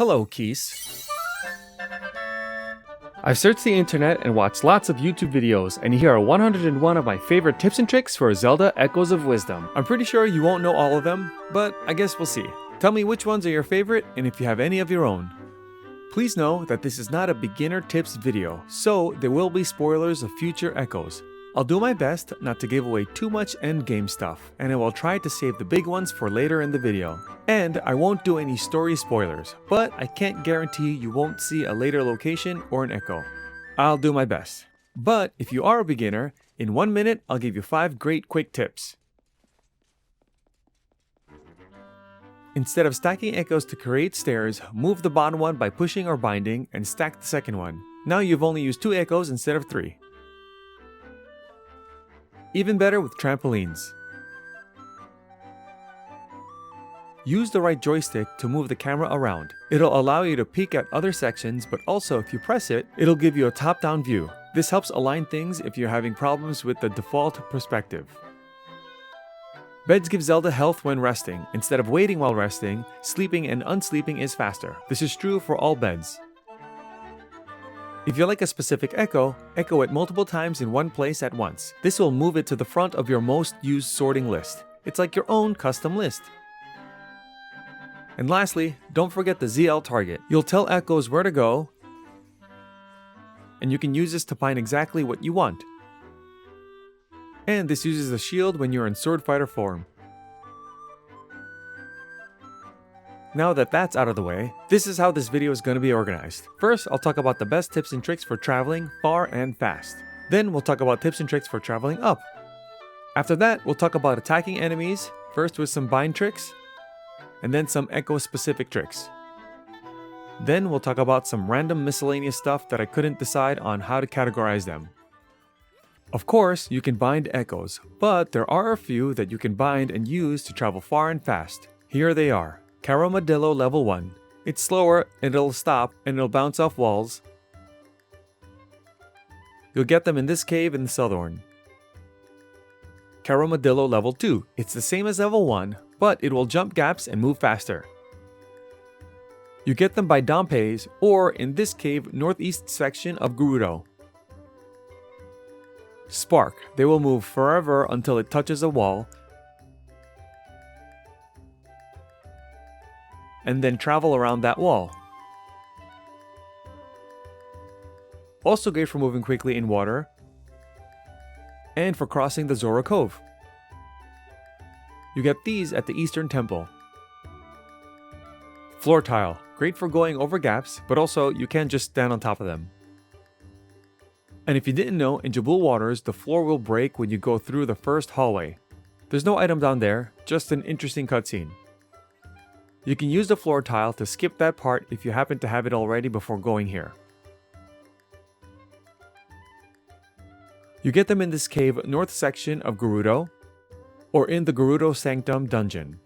Hello, Keese. I've searched the internet and watched lots of YouTube videos, and here are 101 of my favorite tips and tricks for Zelda Echoes of Wisdom. I'm pretty sure you won't know all of them, but I guess we'll see. Tell me which ones are your favorite and if you have any of your own. Please know that this is not a beginner tips video, so there will be spoilers of future Echoes. I'll do my best not to give away too much endgame stuff, and I will try to save the big ones for later in the video. And I won't do any story spoilers, but I can't guarantee you won't see a later location or an echo. I'll do my best. But if you are a beginner, in 1 minute I'll give you 5 great quick tips. Instead of stacking echoes to create stairs, move the bottom one by pushing or binding and stack the second one. Now you've only used 2 echoes instead of 3. Even better with trampolines. Use the right joystick to move the camera around. It'll allow you to peek at other sections, but also if you press it, it'll give you a top-down view. This helps align things if you're having problems with the default perspective. Beds give Zelda health when resting. Instead of waiting while resting, sleeping and unsleeping is faster. This is true for all beds. If you like a specific echo, echo it multiple times in one place at once. This will move it to the front of your most used sorting list. It's like your own custom list. And lastly, don't forget the ZL target. You'll tell echoes where to go, and you can use this to find exactly what you want. And this uses a shield when you're in sword fighter form. Now that that's out of the way, this is how this video is going to be organized. First, I'll talk about the best tips and tricks for traveling far and fast. Then we'll talk about tips and tricks for traveling up. After that, we'll talk about attacking enemies, first with some bind tricks, and then some echo specific tricks. Then we'll talk about some random miscellaneous stuff that I couldn't decide on how to categorize them. Of course, you can bind echoes, but there are a few that you can bind and use to travel far and fast. Here they are. Caramadillo level 1. It's slower and it'll stop and it'll bounce off walls. You'll get them in this cave in the Southern. Caramadillo level 2. It's the same as level 1, but it will jump gaps and move faster. You get them by Dompeys or in this cave northeast section of Gerudo. Spark. They will move forever until it touches a wall, and then travel around that wall. Also great for moving quickly in water, and for crossing the Zora Cove. You get these at the Eastern Temple. Floor tile. Great for going over gaps, but also you can't just stand on top of them. And if you didn't know, in Jabul Waters, the floor will break when you go through the first hallway. There's no item down there, just an interesting cutscene. You can use the floor tile to skip that part if you happen to have it already before going here. You get them in this cave north section of Gerudo, or in the Gerudo Sanctum dungeon.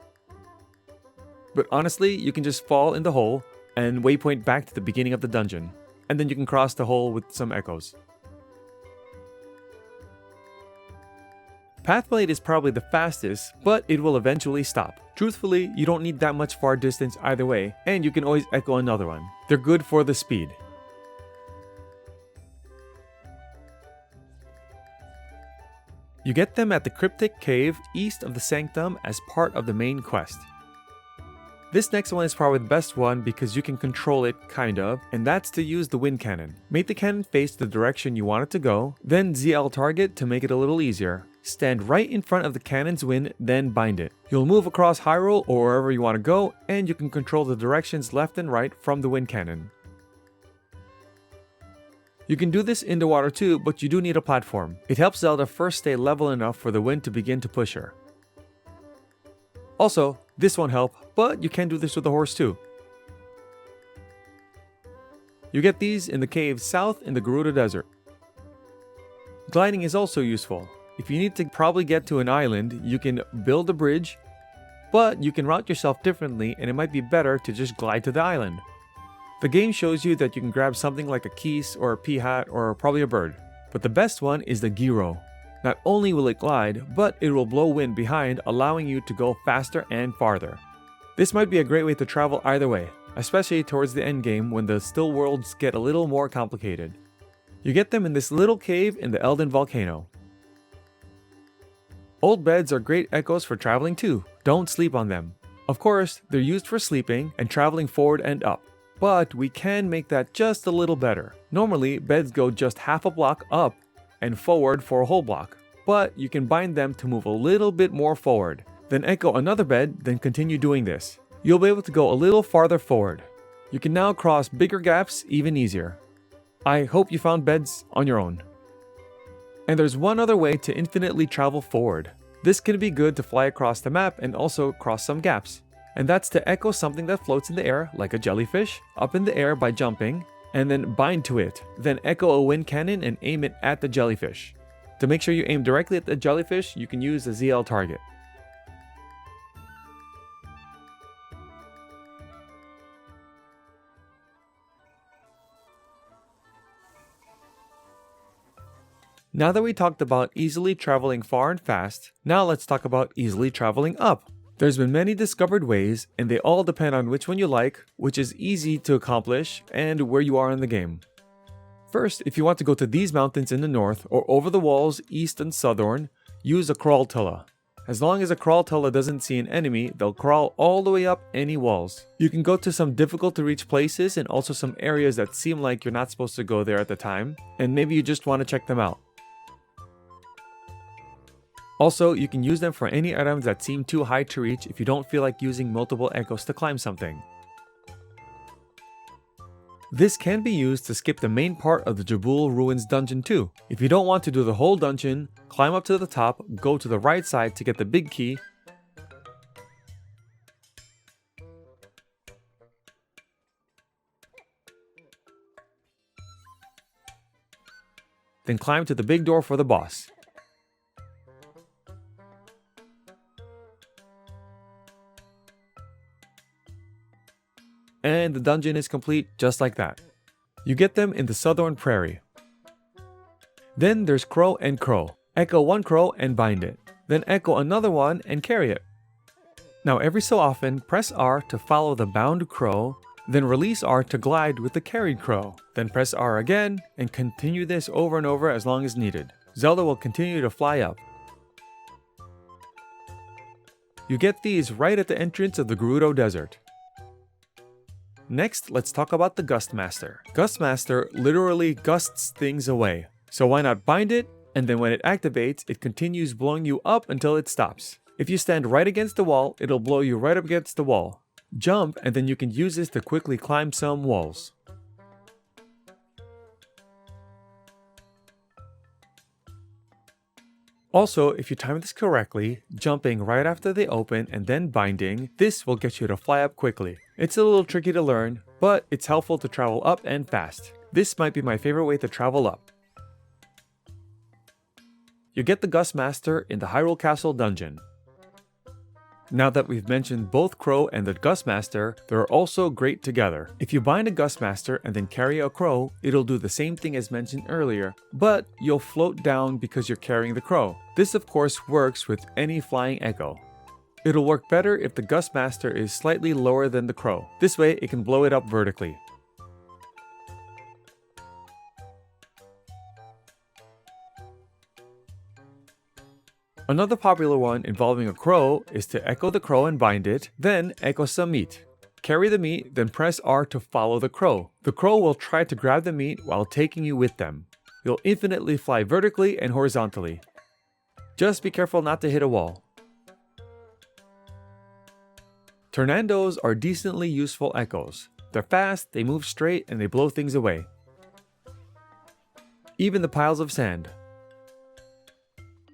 But honestly, you can just fall in the hole and waypoint back to the beginning of the dungeon, and then you can cross the hole with some echoes. Pathblade is probably the fastest, but it will eventually stop. Truthfully, you don't need that much far distance either way, and you can always echo another one. They're good for the speed. You get them at the Cryptic Cave east of the Sanctum as part of the main quest. This next one is probably the best one because you can control it, kind of, and that's to use the wind cannon. Make the cannon face the direction you want it to go, then ZL target to make it a little easier. Stand right in front of the cannon's wind, then bind it. You'll move across Hyrule or wherever you want to go, and you can control the directions left and right from the wind cannon. You can do this in the water too, but you do need a platform. It helps Zelda first stay level enough for the wind to begin to push her. Also, this won't help, but you can do this with a horse too. You get these in the cave south in the Gerudo Desert. Gliding is also useful. If you need to probably get to an island, you can build a bridge, but you can route yourself differently and it might be better to just glide to the island. The game shows you that you can grab something like a Keese or a Peahat or probably a bird, but the best one is the Gyro. Not only will it glide, but it will blow wind behind, allowing you to go faster and farther. This might be a great way to travel either way. especially towards the end game when the still worlds get a little more complicated. You get them in this little cave in the Elden Volcano. Old beds are great echoes for traveling too, don't sleep on them. Of course, they're used for sleeping and traveling forward and up, but we can make that just a little better. Normally, beds go just half a block up and forward for a whole block, but you can bind them to move a little bit more forward. Then echo another bed, then continue doing this. You'll be able to go a little farther forward. You can now cross bigger gaps even easier. I hope you found beds on your own. And there's one other way to infinitely travel forward. This can be good to fly across the map and also cross some gaps. And that's to echo something that floats in the air, like a jellyfish, up in the air by jumping, and then bind to it. Then echo a wind cannon and aim it at the jellyfish. To make sure you aim directly at the jellyfish, you can use a ZL target. Now that we talked about easily traveling far and fast, now let's talk about easily traveling up. There's been many discovered ways, and they all depend on which one you like, which is easy to accomplish, and where you are in the game. First, if you want to go to these mountains in the north, or over the walls east and southern, use a crawl tulla. As long as a crawl tulla doesn't see an enemy, they'll crawl all the way up any walls. You can go to some difficult to reach places and also some areas that seem like you're not supposed to go there at the time, and maybe you just want to check them out. Also, you can use them for any items that seem too high to reach if you don't feel like using multiple echoes to climb something. This can be used to skip the main part of the Jabul Ruins dungeon too. If you don't want to do the whole dungeon, climb up to the top, go to the right side to get the big key, then climb to the big door for the boss. And the dungeon is complete just like that. You get them in the Southern Prairie. Then there's Crow and Crow. Echo one crow and bind it. Then echo another one and carry it. Now every so often, press R to follow the bound crow, then release R to glide with the carried crow. Then press R again and continue this over and over as long as needed. Zelda will continue to fly up. You get these right at the entrance of the Gerudo Desert. Next, let's talk about the Gustmaster. Gustmaster literally gusts things away. So why not bind it, and then when it activates, it continues blowing you up until it stops. If you stand right against the wall, it'll blow you right up against the wall. Jump, and then you can use this to quickly climb some walls. Also, if you time this correctly, jumping right after they open and then binding, this will get you to fly up quickly. It's a little tricky to learn, but it's helpful to travel up and fast. This might be my favorite way to travel up. You get the Gustmaster in the Hyrule Castle dungeon. Now that we've mentioned both Crow and the Gustmaster, they're also great together. If you bind a Gustmaster and then carry a Crow, it'll do the same thing as mentioned earlier, but you'll float down because you're carrying the Crow. This of course works with any flying echo. It'll work better if the Gustmaster is slightly lower than the Crow. This way it can blow it up vertically. Another popular one involving a crow is to echo the crow and bind it, then echo some meat. Carry the meat, then press R to follow the crow. The crow will try to grab the meat while taking you with them. You'll infinitely fly vertically and horizontally. Just be careful not to hit a wall. Tornadoes are decently useful echoes. They're fast, they move straight, and they blow things away. Even the piles of sand.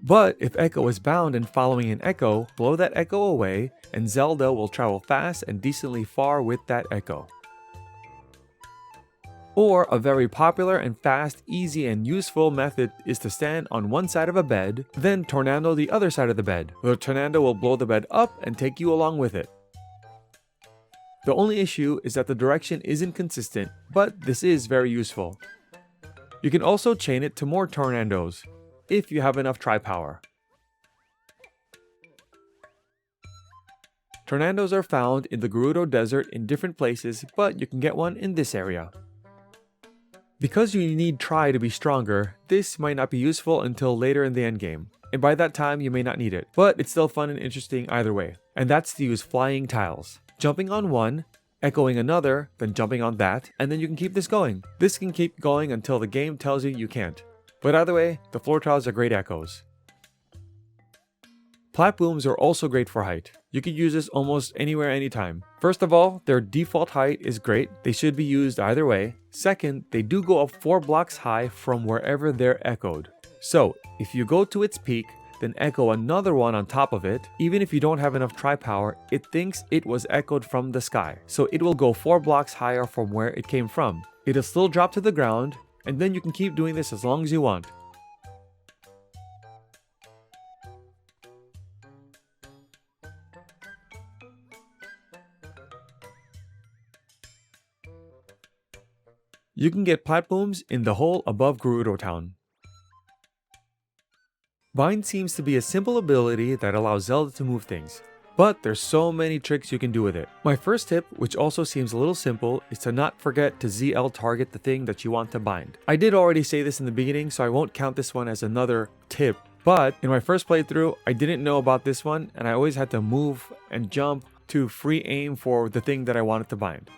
But if Echo is bound and following an Echo, blow that Echo away, and Zelda will travel fast and decently far with that Echo. Or a very popular and fast, easy and useful method is to stand on one side of a bed, then tornado the other side of the bed. The tornado will blow the bed up and take you along with it. The only issue is that the direction isn't consistent, but this is very useful. You can also chain it to more tornadoes, if you have enough tri-power. Tornadoes are found in the Gerudo Desert in different places, but you can get one in this area. Because you need Tri to be stronger, this might not be useful until later in the endgame, and by that time you may not need it, but it's still fun and interesting either way, and that's to use flying tiles. Jumping on one, echoing another, then jumping on that, and then you can keep this going. This can keep going until the game tells you you can't. But either way, the floor tiles are great echoes. Plat booms are also great for height. You could use this almost anywhere, anytime. First of all, their default height is great. They should be used either way. Second, they do go up 4 blocks high from wherever they're echoed. So, if you go to its peak, then echo another one on top of it, even if you don't have enough tri-power, it thinks it was echoed from the sky. So it will go 4 blocks higher from where it came from. It'll still drop to the ground, and then you can keep doing this as long as you want. You can get plat booms in the hole above Gerudo Town. Bind seems to be a simple ability that allows Zelda to move things, but there's so many tricks you can do with it. My first tip, which also seems a little simple, is to not forget to ZL target the thing that you want to bind. I did already say this in the beginning, so I won't count this one as another tip, but in my first playthrough, I didn't know about this one, and I always had to move and jump to free aim for the thing that I wanted to bind.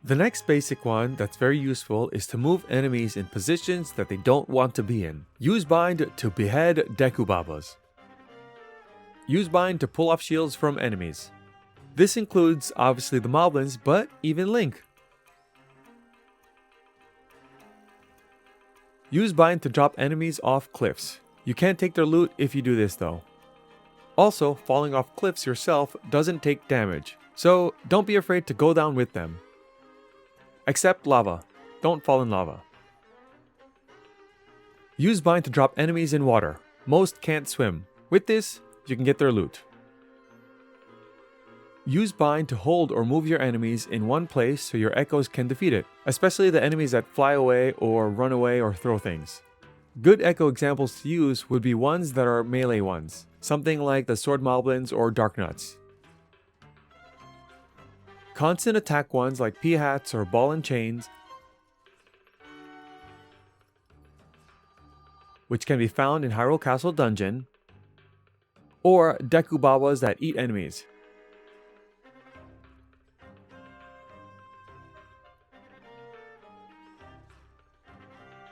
The next basic one that's very useful is to move enemies in positions that they don't want to be in. Use bind to behead Dekubabas. Use bind to pull off shields from enemies. This includes obviously the Moblins, but even Link. Use bind to drop enemies off cliffs. You can't take their loot if you do this though. Also, falling off cliffs yourself doesn't take damage, so don't be afraid to go down with them. Except lava. Don't fall in lava. Use bind to drop enemies in water. Most can't swim. With this, you can get their loot. Use bind to hold or move your enemies in one place so your echoes can defeat it, especially the enemies that fly away or run away or throw things. Good echo examples to use would be ones that are melee ones, something like the Sword Moblins or Dark Nuts. Constant attack ones like P-Hats or Ball and Chains, which can be found in Hyrule Castle Dungeon, or Dekubabas that eat enemies.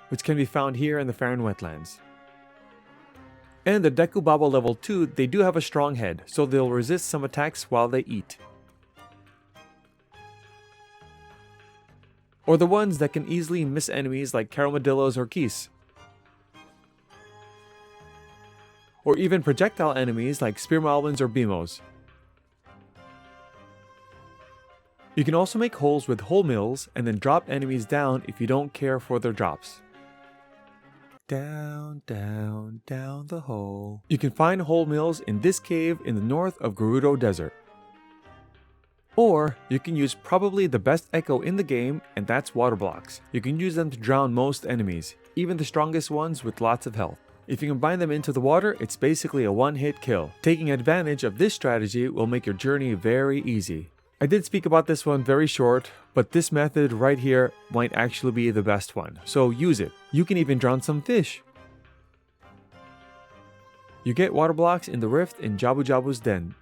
Which can be found here in the Faron Wetlands. And the Dekubaba level 2, they do have a strong head, so they'll resist some attacks while they eat. Or the ones that can easily miss enemies like Caramadillos or Keese. Or even projectile enemies like Spear Moblins or Beamos. You can also make holes with hole mills and then drop enemies down if you don't care for their drops. Down, down, down the hole. You can find hole mills in this cave in the north of Gerudo Desert. Or you can use probably the best echo in the game, and that's water blocks. You can use them to drown most enemies, even the strongest ones with lots of health. If you combine them into the water, it's basically a one-hit kill. Taking advantage of this strategy will make your journey very easy. I did speak about this one very short, but this method right here might actually be the best one, so use it. You can even drown some fish. You get water blocks in the rift in Jabu Jabu's den.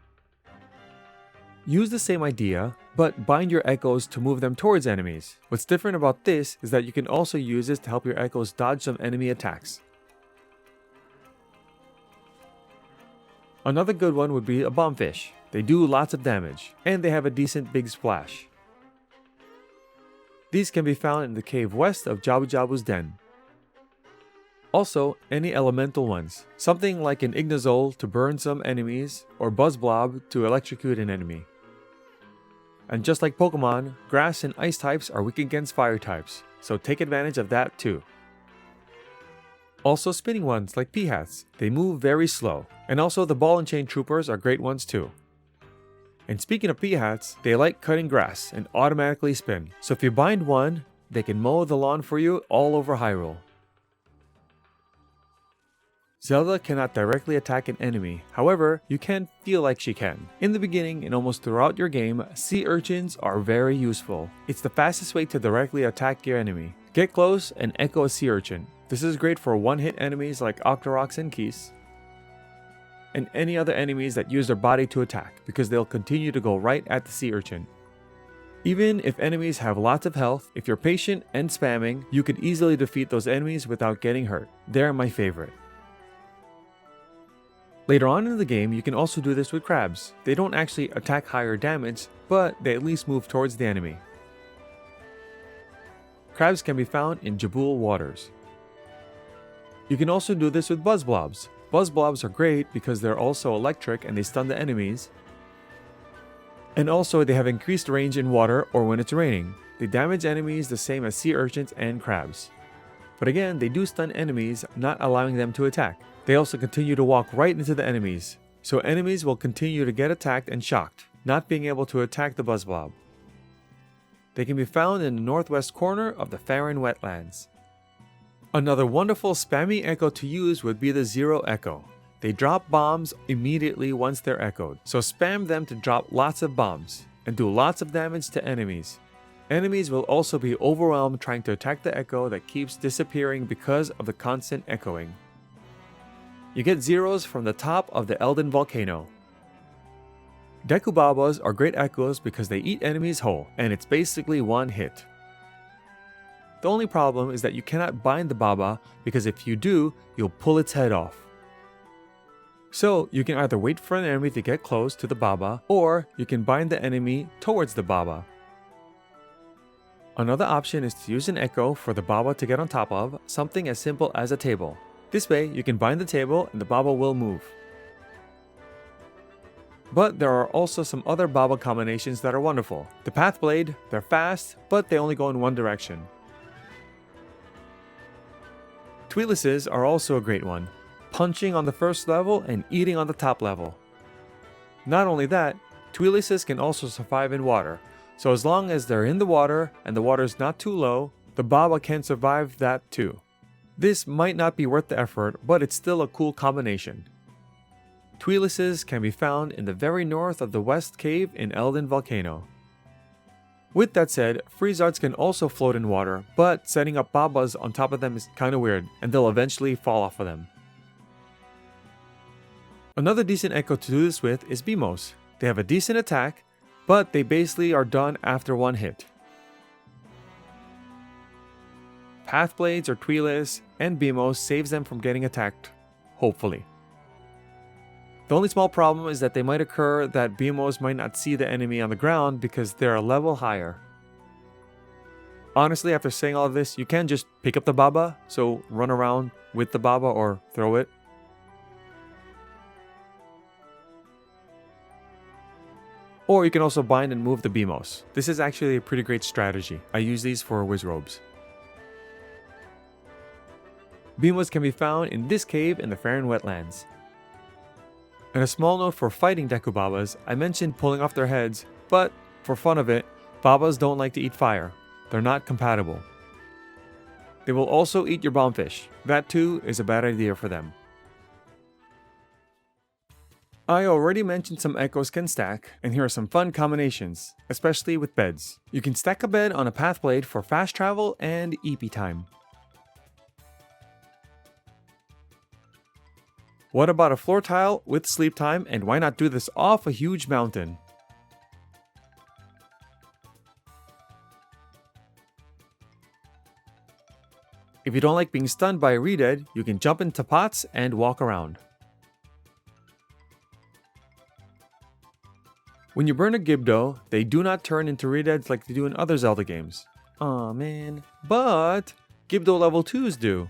Use the same idea, but bind your echoes to move them towards enemies. What's different about this is that you can also use this to help your echoes dodge some enemy attacks. Another good one would be a bombfish. They do lots of damage, and they have a decent big splash. These can be found in the cave west of Jabu Jabu's den. Also, any elemental ones, something like an Ignazole to burn some enemies, or Buzzblob to electrocute an enemy. And just like Pokemon, grass and ice types are weak against fire types, so take advantage of that too. Also spinning ones like P-Hats, they move very slow, and also the ball and chain troopers are great ones too. And speaking of P-Hats, they like cutting grass and automatically spin, so if you bind one, they can mow the lawn for you all over Hyrule. Zelda cannot directly attack an enemy, however, you can feel like she can. In the beginning and almost throughout your game, sea urchins are very useful. It's the fastest way to directly attack your enemy. Get close and echo a sea urchin. This is great for one-hit enemies like Octoroks and Keese, and any other enemies that use their body to attack, because they'll continue to go right at the sea urchin. Even if enemies have lots of health, if you're patient and spamming, you can easily defeat those enemies without getting hurt. They're my favorite. Later on in the game, you can also do this with crabs. They don't actually attack higher damage, but they at least move towards the enemy. Crabs can be found in Jabul waters. You can also do this with buzz blobs. Buzz blobs are great because they're also electric and they stun the enemies. And also they have increased range in water or when it's raining. They damage enemies the same as sea urchins and crabs. But again, they do stun enemies, not allowing them to attack. They also continue to walk right into the enemies, so enemies will continue to get attacked and shocked, not being able to attack the buzz blob. They can be found in the northwest corner of the Faron wetlands. Another wonderful spammy echo to use would be the Zero Echo. They drop bombs immediately once they're echoed, so spam them to drop lots of bombs and do lots of damage to enemies. Enemies will also be overwhelmed trying to attack the echo that keeps disappearing because of the constant echoing. You get zeros from the top of the Elden volcano. Deku Babas are great echoes because they eat enemies whole, and it's basically one hit. The only problem is that you cannot bind the Baba because if you do, you'll pull its head off. So you can either wait for an enemy to get close to the Baba, or you can bind the enemy towards the Baba. Another option is to use an echo for the Baba to get on top of, something as simple as a table. This way, you can bind the table and the Baba will move. But there are also some other Baba combinations that are wonderful. The Pathblade, they're fast, but they only go in one direction. Tweetlises are also a great one, punching on the first level and eating on the top level. Not only that, Tweetlises can also survive in water, so as long as they're in the water and the water is not too low, the Baba can survive that too. This might not be worth the effort, but it's still a cool combination. Tweetlises can be found in the very north of the West Cave in Elden Volcano. With that said, Freezards can also float in water, but setting up Babas on top of them is kinda weird, and they'll eventually fall off of them. Another decent echo to do this with is Beamos. They have a decent attack, but they basically are done after one hit. Pathblades or Tweetlis and Beamos saves them from getting attacked, hopefully. The only small problem is that they might occur that Beamos might not see the enemy on the ground because they're a level higher. Honestly, after saying all of this, you can just pick up the Baba, so run around with the Baba or throw it. Or you can also bind and move the Beamos. This is actually a pretty great strategy. I use these for Wizrobes. Beamos can be found in this cave in the Faron wetlands. And a small note for fighting Deku Babas, I mentioned pulling off their heads, but for fun of it, Babas don't like to eat fire. They're not compatible. They will also eat your bombfish. That too is a bad idea for them. I already mentioned some echoes can stack, and here are some fun combinations, especially with beds. You can stack a bed on a Pathblade for fast travel and EP time. What about a floor tile with sleep time, and why not do this off a huge mountain? If you don't like being stunned by a Redead, you can jump into pots and walk around. When you burn a Gibdo, they do not turn into Redeads like they do in other Zelda games. Aw man, but Gibdo level 2s do.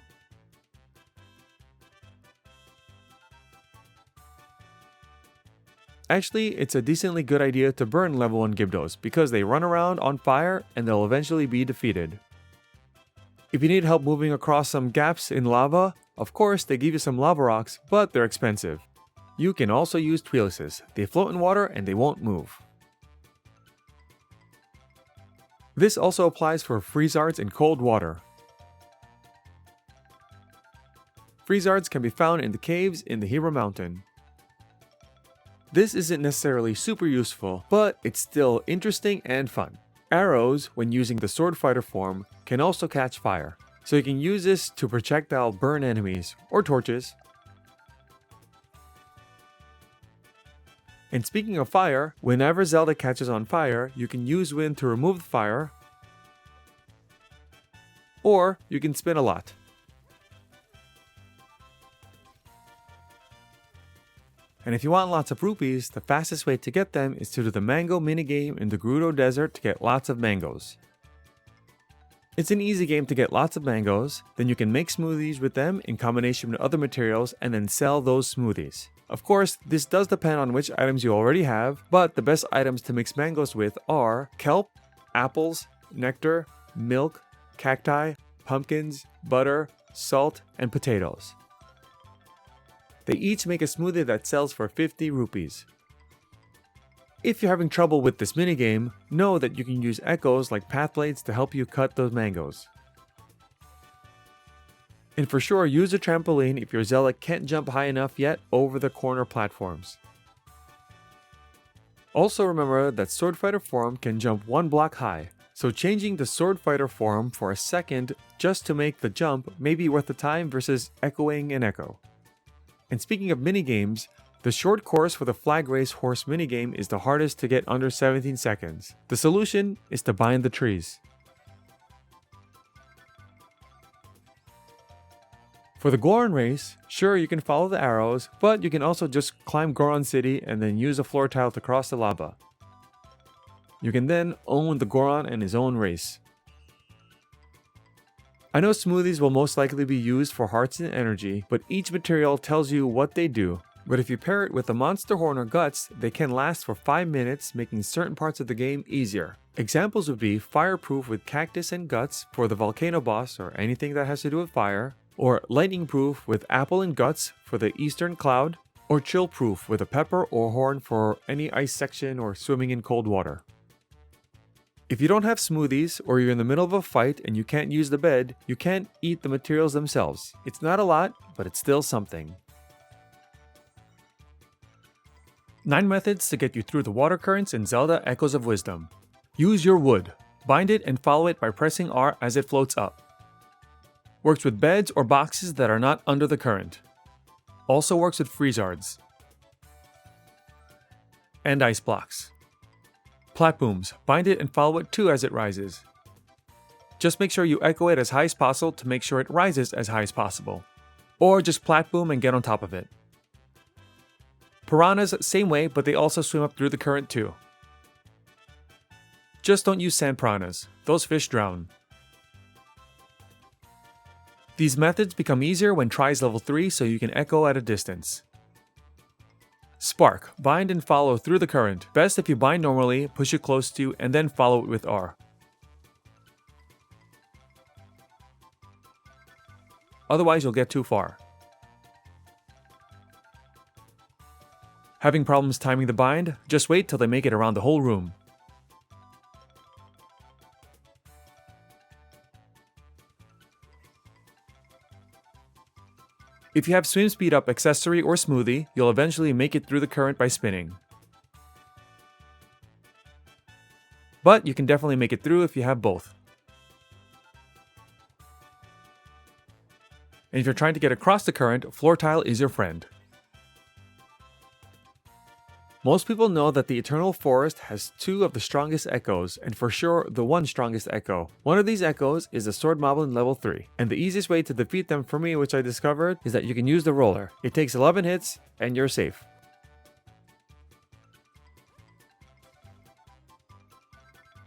Actually, it's a decently good idea to burn level 1 Gibdos because they run around on fire and they'll eventually be defeated. If you need help moving across some gaps in lava, of course they give you some lava rocks, but they're expensive. You can also use Tweetlises. They float in water and they won't move. This also applies for Freezards in cold water. Friezards can be found in the caves in the Hero Mountain. This isn't necessarily super useful, but it's still interesting and fun. Arrows, when using the Sword Fighter form, can also catch fire, so you can use this to projectile burn enemies, or torches. And speaking of fire, whenever Zelda catches on fire, you can use wind to remove the fire, or you can spin a lot. And if you want lots of rupees, the fastest way to get them is to do the mango minigame in the Gerudo Desert to get lots of mangoes. It's an easy game to get lots of mangoes, then you can make smoothies with them in combination with other materials and then sell those smoothies. Of course, this does depend on which items you already have, but the best items to mix mangoes with are kelp, apples, nectar, milk, cacti, pumpkins, butter, salt, and potatoes. They each make a smoothie that sells for 50 rupees. If you're having trouble with this minigame, know that you can use echoes like path blades to help you cut those mangoes. And for sure, use a trampoline if your Zelda can't jump high enough yet over the corner platforms. Also remember that Sword Fighter form can jump one block high, so changing the Sword Fighter form for a second just to make the jump may be worth the time versus echoing an echo. And speaking of minigames, the short course for the Flag Race Horse minigame is the hardest to get under 17 seconds. The solution is to bind the trees. For the Goron race, sure you can follow the arrows, but you can also just climb Goron City and then use a floor tile to cross the lava. You can then own the Goron and his own race. I know smoothies will most likely be used for hearts and energy, but each material tells you what they do. But if you pair it with a monster horn or guts, they can last for 5 minutes, making certain parts of the game easier. Examples would be fireproof with cactus and guts for the volcano boss or anything that has to do with fire, or lightning proof with apple and guts for the eastern cloud, or chill proof with a pepper or horn for any ice section or swimming in cold water. If you don't have smoothies, or you're in the middle of a fight and you can't use the bed, you can't eat the materials themselves. It's not a lot, but it's still something. 9 methods to get you through the water currents in Zelda Echoes of Wisdom. Use your wood. Bind it and follow it by pressing R as it floats up. Works with beds or boxes that are not under the current. Also works with Friezards. And ice blocks. Platbooms. Bind it and follow it too as it rises. Just make sure you echo it as high as possible to make sure it rises as high as possible. Or just platboom and get on top of it. Piranhas, same way, but they also swim up through the current too. Just don't use sand piranhas. Those fish drown. These methods become easier when tries level 3 so you can echo at a distance. Spark. Bind and follow through the current. Best if you bind normally, push it close to, and then follow it with R. Otherwise you'll get too far. Having problems timing the bind? Just wait till they make it around the whole room. If you have swim speed up accessory or smoothie, you'll eventually make it through the current by spinning. But you can definitely make it through if you have both. And if you're trying to get across the current, floor tile is your friend. Most people know that the Eternal Forest has 2 of the strongest echoes, and for sure the one strongest echo. One of these echoes is the Sword Moblin level 3, and the easiest way to defeat them for me, which I discovered, is that you can use the roller. It takes 11 hits, and you're safe.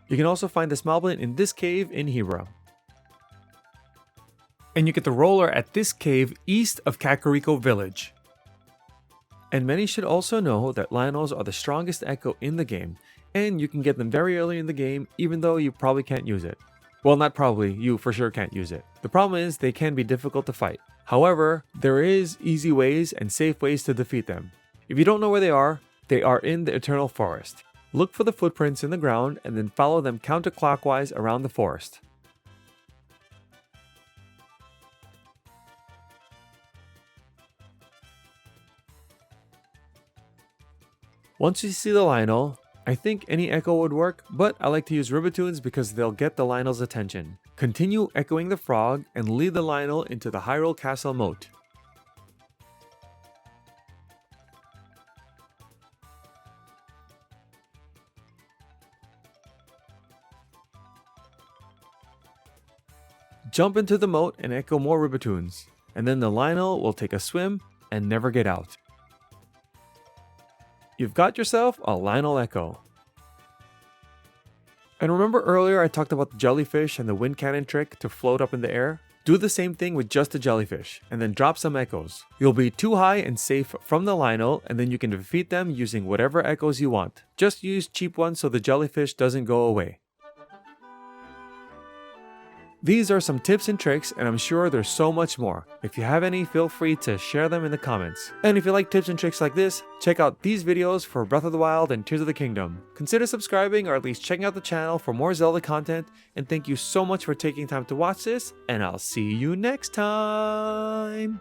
You can also find this Moblin in this cave in Hero. And you get the roller at this cave east of Kakariko Village. And many should also know that Lionels are the strongest echo in the game, and you can get them very early in the game even though you probably can't use it. Well, not probably, you for sure can't use it. The problem is they can be difficult to fight. However, there is easy ways and safe ways to defeat them. If you don't know where they are in the Eternal Forest. Look for the footprints in the ground and then follow them counterclockwise around the forest. Once you see the Lionel, I think any echo would work, but I like to use Ribbitoons because they'll get the Lionel's attention. Continue echoing the frog and lead the Lionel into the Hyrule Castle moat. Jump into the moat and echo more Ribbitoons, and then the Lionel will take a swim and never get out. You've got yourself a Lionel Echo. And remember earlier I talked about the jellyfish and the wind cannon trick to float up in the air? Do the same thing with just the jellyfish, and then drop some echoes. You'll be too high and safe from the Lionel, and then you can defeat them using whatever echoes you want. Just use cheap ones so the jellyfish doesn't go away. These are some tips and tricks, and I'm sure there's so much more. If you have any, feel free to share them in the comments. And if you like tips and tricks like this, check out these videos for Breath of the Wild and Tears of the Kingdom. Consider subscribing or at least checking out the channel for more Zelda content, and thank you so much for taking time to watch this, and I'll see you next time!